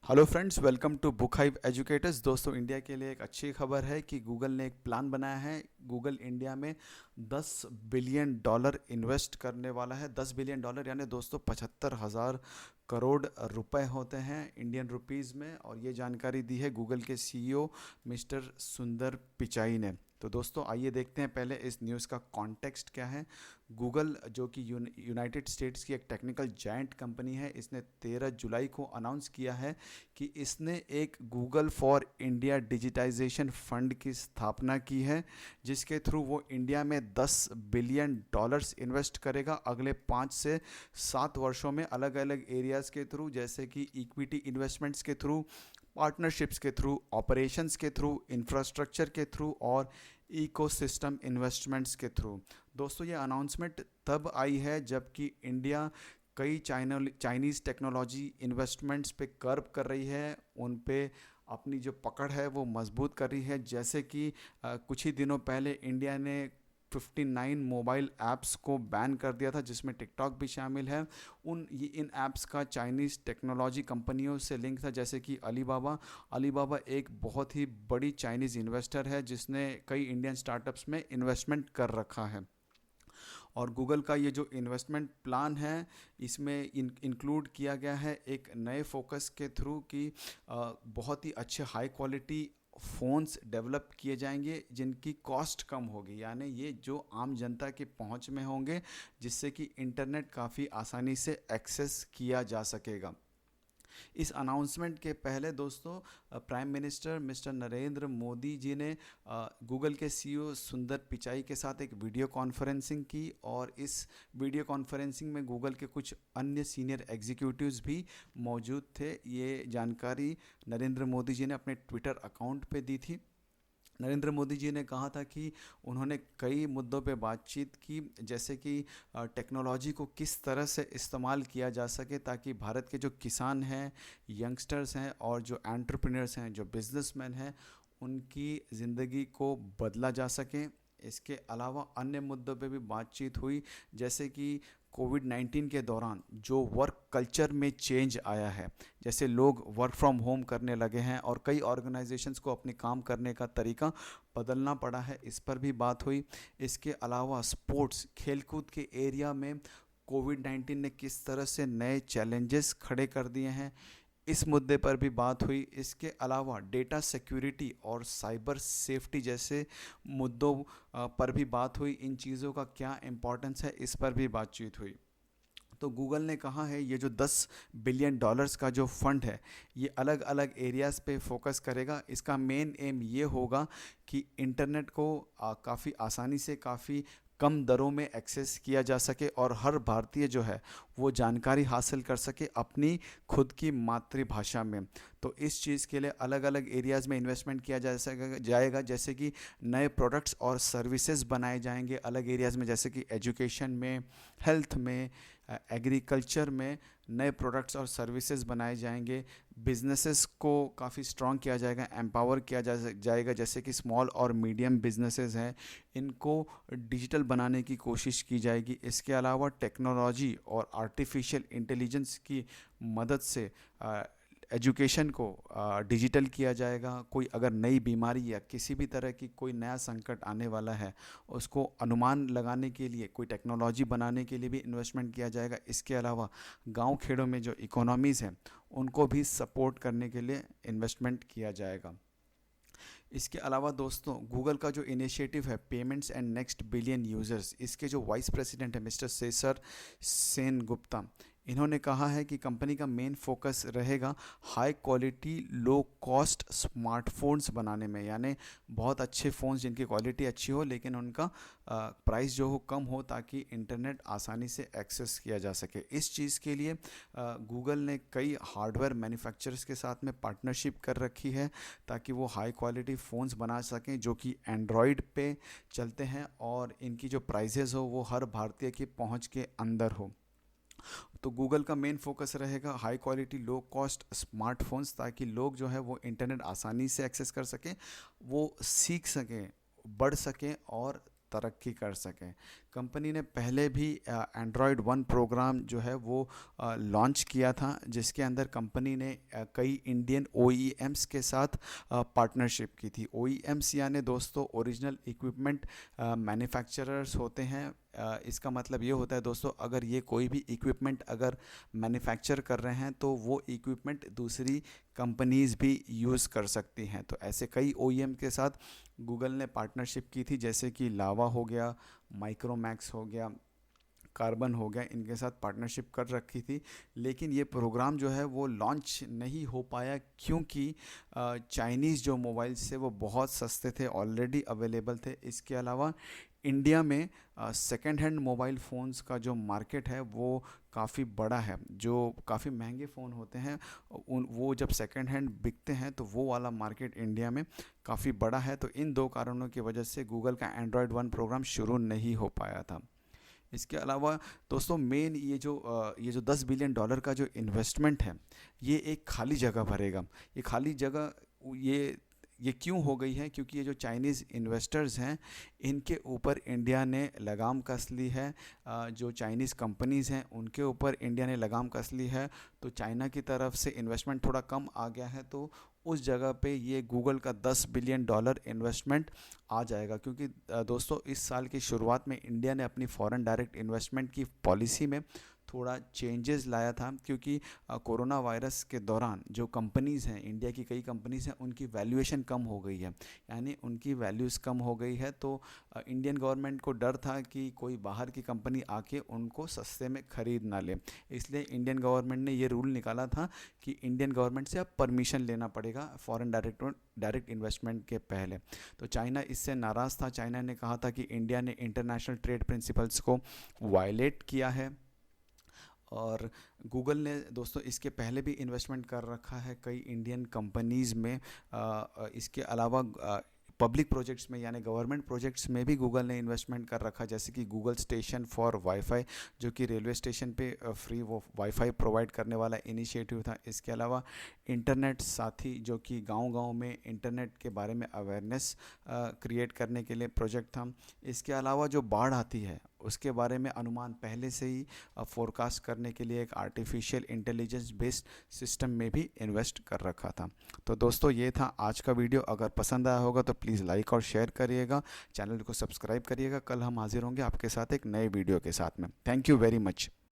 Hello friends, welcome to Book Hive educators. दोस्तों, India के लिए एक अच्छी खबर है कि गूगल ने एक प्लान बनाया है। गूगल इंडिया में 10 बिलियन डॉलर इन्वेस्ट करने वाला है। 10 बिलियन डॉलर यानी दोस्तों 75,000 करोड़ रुपए होते हैं इंडियन रुपीस में। और ये जानकारी दी है गूगल के सीईओ मिस्टर सुंदर पिचाई ने। तो दोस्तों, आइए देखते हैं पहले इस न्यूज़ का कॉन्टेक्स्ट क्या है। गूगल, जो कि यूनाइटेड स्टेट्स की एक टेक्निकल जायंट कंपनी है, इसने 13 जुलाई को अनाउंस किया है कि इसने एक Google for India digitisation fund की स्थापना की है, जिसके थ्रू वो इंडिया में 10 बिलियन डॉलर्स इन्वेस्ट करेगा अगले 5 से 7 वर्षों में, अलग अलग एरियाज़ के थ्रू, जैसे कि इक्विटी इन्वेस्टमेंट्स के थ्रू, पार्टनरशिप्स के थ्रू, ऑपरेशंस के थ्रू, इंफ्रास्ट्रक्चर के थ्रू और इकोसिस्टम इन्वेस्टमेंट्स के थ्रू। दोस्तों, ये अनाउंसमेंट तब आई है जबकि इंडिया कई चाइनीज़ टेक्नोलॉजी इन्वेस्टमेंट्स पे कर्व कर रही है, उन पे अपनी जो पकड़ है वो मजबूत कर रही है। जैसे कि कुछ ही दिनों पहले इंडिया ने 59 मोबाइल ऐप्स को बैन कर दिया था, जिसमें टिकटॉक भी शामिल है। इन ऐप्स का चाइनीज़ टेक्नोलॉजी कंपनियों से लिंक था, जैसे कि अलीबाबा। अलीबाबा एक बहुत ही बड़ी चाइनीज़ इन्वेस्टर है जिसने कई इंडियन स्टार्टअप्स में इन्वेस्टमेंट कर रखा है। और गूगल का ये जो इन्वेस्टमेंट प्लान है, इसमें इंक्लूड किया गया है एक नए फोकस के थ्रू कि बहुत ही अच्छे हाई क्वालिटी फ़ोन्स डेवलप किए जाएंगे जिनकी कॉस्ट कम होगी, यानी ये जो आम जनता की पहुंच में होंगे, जिससे कि इंटरनेट काफ़ी आसानी से एक्सेस किया जा सकेगा। इस अनाउंसमेंट के पहले दोस्तों, prime minister mister Narendra Modi ji ने गूगल के सीईओ सुंदर पिचाई के साथ एक वीडियो कॉन्फ्रेंसिंग की, और इस वीडियो कॉन्फ्रेंसिंग में गूगल के कुछ अन्य सीनियर एग्जीक्यूटिव्स भी मौजूद थे। ये जानकारी नरेंद्र मोदी जी ने अपने ट्विटर अकाउंट पे दी थी। नरेंद्र मोदी जी ने कहा था कि उन्होंने कई मुद्दों पे बातचीत की, जैसे कि टेक्नोलॉजी को किस तरह से इस्तेमाल किया जा सके ताकि भारत के जो किसान हैं, यंगस्टर्स हैं और जो एंटरप्रेन्योर्स हैं, जो बिजनेसमैन हैं, उनकी ज़िंदगी को बदला जा सके। इसके अलावा अन्य मुद्दों पे भी बातचीत हुई, जैसे कि कोविड-19 के दौरान जो वर्क कल्चर में चेंज आया है, जैसे लोग वर्क फ्रॉम होम करने लगे हैं और कई ऑर्गेनाइजेशंस को अपने काम करने का तरीका बदलना पड़ा है, इस पर भी बात हुई। इसके अलावा स्पोर्ट्स, खेलकूद के एरिया में कोविड-19 ने किस तरह से नए चैलेंजेस खड़े कर दिए हैं, इस मुद्दे पर भी बात हुई। इसके अलावा डेटा सिक्योरिटी और साइबर सेफ्टी जैसे मुद्दों पर भी बात हुई। इन चीज़ों का क्या इम्पोर्टेंस है, इस पर भी बातचीत हुई। तो गूगल ने कहा है ये जो 10 बिलियन डॉलर्स का जो फंड है, ये अलग अलग एरियाज़ पे फोकस करेगा। इसका मेन एम ये होगा कि इंटरनेट को काफ़ी आसानी से, काफ़ी कम दरों में एक्सेस किया जा सके और हर भारतीय जो है वो जानकारी हासिल कर सके अपनी खुद की मातृभाषा में। तो इस चीज़ के लिए अलग अलग एरियाज़ में इन्वेस्टमेंट किया जाएगा, जैसे कि नए प्रोडक्ट्स और सर्विसेज बनाए जाएंगे अलग एरियाज़ में, जैसे कि एजुकेशन में, हेल्थ में, एग्रीकल्चर में नए प्रोडक्ट्स और सर्विसेज बनाए जाएंगे। बिजनेसेस को काफ़ी स्ट्रॉन्ग किया जाएगा, एम्पावर किया जाएगा, जैसे कि स्मॉल और मीडियम बिजनेसेस हैं, इनको डिजिटल बनाने की कोशिश की जाएगी। इसके अलावा टेक्नोलॉजी और आर्टिफिशियल इंटेलिजेंस की मदद से एजुकेशन को डिजिटल किया जाएगा। कोई अगर नई बीमारी या किसी भी तरह की कोई नया संकट आने वाला है, उसको अनुमान लगाने के लिए कोई टेक्नोलॉजी बनाने के लिए भी इन्वेस्टमेंट किया जाएगा। इसके अलावा गांव खेड़ों में जो इकोनॉमीज़ हैं, उनको भी सपोर्ट करने के लिए इन्वेस्टमेंट किया जाएगा। इसके अलावा दोस्तों, गूगल का जो इनिशिएटिव है payments and next billion users, इसके जो वाइस प्रेसिडेंट है मिस्टर सेसर सेन गुप्ता, इन्होंने कहा है कि कंपनी का मेन फोकस रहेगा high quality low cost smartphones बनाने में, यानी बहुत अच्छे फ़ोन्स जिनकी क्वालिटी अच्छी हो लेकिन उनका प्राइस जो हो कम हो, ताकि इंटरनेट आसानी से एक्सेस किया जा सके। इस चीज़ के लिए गूगल ने कई हार्डवेयर मैन्युफैक्चरर्स के साथ में पार्टनरशिप कर रखी है, ताकि वो हाई क्वालिटी फ़ोन्स बना सकें जो कि एंड्रॉयड पे चलते हैं और इनकी जो प्राइजेज़ हो वो हर भारतीय की पहुंच के अंदर हो। तो गूगल का मेन फोकस रहेगा high quality low cost smartphones, ताकि लोग जो है वो इंटरनेट आसानी से एक्सेस कर सकें, वो सीख सकें, बढ़ सकें और तरक्की कर सकें। कंपनी ने पहले भी एंड्रॉयड वन प्रोग्राम जो है वो लॉन्च किया था, जिसके अंदर कंपनी ने कई इंडियन OEMs के साथ पार्टनरशिप की थी। OEMs यानी दोस्तों ओरिजिनल इक्विपमेंट मैन्युफैक्चरर्स होते हैं। इसका मतलब ये होता है दोस्तों, अगर ये कोई भी इक्विपमेंट अगर मैन्युफैक्चर कर रहे हैं तो वो इक्विपमेंट दूसरी कंपनीज़ भी यूज़ कर सकती हैं। तो ऐसे कई OEM के साथ गूगल ने पार्टनरशिप की थी, जैसे कि लावा हो गया, माइक्रोमैक्स हो गया, कार्बन हो गया, इनके साथ पार्टनरशिप कर रखी थी। लेकिन ये प्रोग्राम जो है वो लॉन्च नहीं हो पाया, क्योंकि चाइनीज़ जो मोबाइल्स थे वो बहुत सस्ते थे, ऑलरेडी अवेलेबल थे। इसके अलावा इंडिया में सेकेंड हैंड मोबाइल फ़ोन्स का जो मार्केट है वो काफ़ी बड़ा है। जो काफ़ी महंगे फ़ोन होते हैं वो जब सेकेंड हैंड बिकते हैं तो वो वाला मार्केट इंडिया में काफ़ी बड़ा है। तो इन दो कारणों की वजह से गूगल का एंड्रॉयड वन प्रोग्राम शुरू नहीं हो पाया था। इसके अलावा दोस्तों मेन ये जो $10 बिलियन का जो इन्वेस्टमेंट है, ये एक खाली जगह भरेगा। ये खाली जगह ये क्यों हो गई है? क्योंकि ये जो चाइनीज़ इन्वेस्टर्स हैं, इनके ऊपर इंडिया ने लगाम कस ली है। जो चाइनीज़ कंपनीज़ हैं उनके ऊपर इंडिया ने लगाम कस ली है। तो चाइना की तरफ से इन्वेस्टमेंट थोड़ा कम आ गया है, तो उस जगह पे ये गूगल का $10 बिलियन इन्वेस्टमेंट आ जाएगा। क्योंकि दोस्तों इस साल की शुरुआत में इंडिया ने अपनी फॉरेन डायरेक्ट इन्वेस्टमेंट की पॉलिसी में थोड़ा चेंजेस लाया था, क्योंकि कोरोना वायरस के दौरान जो कंपनीज़ हैं, इंडिया की कई कंपनीज़ हैं, उनकी वैल्यूएशन कम हो गई है, यानी उनकी वैल्यूज़ कम हो गई है। तो इंडियन गवर्नमेंट को डर था कि कोई बाहर की कंपनी आके उनको सस्ते में ख़रीद ना ले, इसलिए इंडियन गवर्नमेंट ने ये रूल निकाला था कि इंडियन गवर्नमेंट से अब परमिशन लेना पड़ेगा फॉरेन डायरेक्ट इन्वेस्टमेंट के पहले। तो चाइना इससे नाराज़ था। चाइना ने कहा था कि इंडिया ने इंटरनेशनल ट्रेड प्रिंसिपल्स को वायलेट किया है। और गूगल ने दोस्तों इसके पहले भी इन्वेस्टमेंट कर रखा है कई इंडियन कंपनीज़ में। इसके अलावा पब्लिक प्रोजेक्ट्स में यानी गवर्नमेंट प्रोजेक्ट्स में भी गूगल ने इन्वेस्टमेंट कर रखा, जैसे कि गूगल स्टेशन फॉर वाईफाई, जो कि रेलवे स्टेशन पे फ्री वो वाईफाई प्रोवाइड करने वाला इनिशिएटिव था। इसके अलावा इंटरनेट साथी, जो कि गांव-गांव में इंटरनेट के बारे में अवेयरनेस क्रिएट करने के लिए प्रोजेक्ट था। इसके अलावा जो बाढ़ आती है उसके बारे में अनुमान पहले से ही फोरकास्ट करने के लिए एक आर्टिफिशियल इंटेलिजेंस बेस्ड सिस्टम में भी इन्वेस्ट कर रखा था। तो दोस्तों ये था आज का वीडियो। अगर पसंद आया होगा तो प्लीज़ लाइक और शेयर करिएगा, चैनल को सब्सक्राइब करिएगा। कल हम हाजिर होंगे आपके साथ एक नए वीडियो के साथ में। Thank you very much.